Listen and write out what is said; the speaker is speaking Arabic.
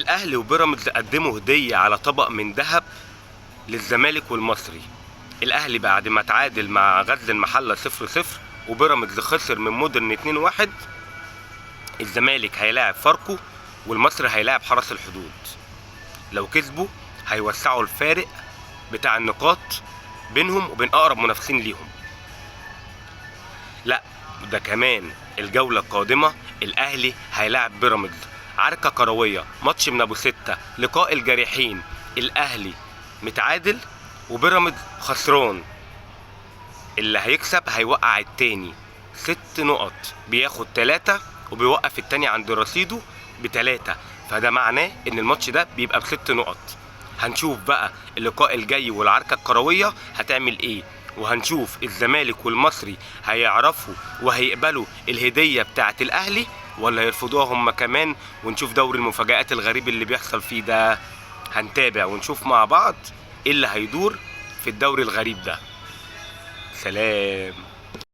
الاهلي وبيراميدز قدموا هديه على طبق من ذهب للزمالك والمصري. الاهلي بعد ما تعادل مع غزل المحله 0-0 وبيراميدز خسر من مودرن 2-1، الزمالك هيلاعب فاركو والمصري هيلاعب حرس الحدود. لو كسبوا هيوسعوا الفارق بتاع النقاط بينهم وبين اقرب منافسين ليهم. لا ده كمان الجوله القادمه الاهلي هيلاعب بيراميدز، عركه كرويه، ماتش من ابو 6، لقاء الجريحين. الاهلي متعادل وبيراميدز خسران، اللي هيكسب هيوقع التاني 6 نقط، بياخد 3 وبيوقف التاني عند رصيده ب3، فده معناه ان الماتش ده بيبقى ب6 نقط. هنشوف بقى اللقاء الجاي والعركه الكرويه هتعمل ايه، وهنشوف الزمالك والمصري هيعرفوا وهيقبلوا الهديه بتاعه الاهلي ولا هيرفضوها هم كمان. ونشوف دوري المفاجآت الغريب اللي بيحصل فيه ده، هنتابع ونشوف مع بعض ايه اللي هيدور في الدوري الغريب ده. سلام.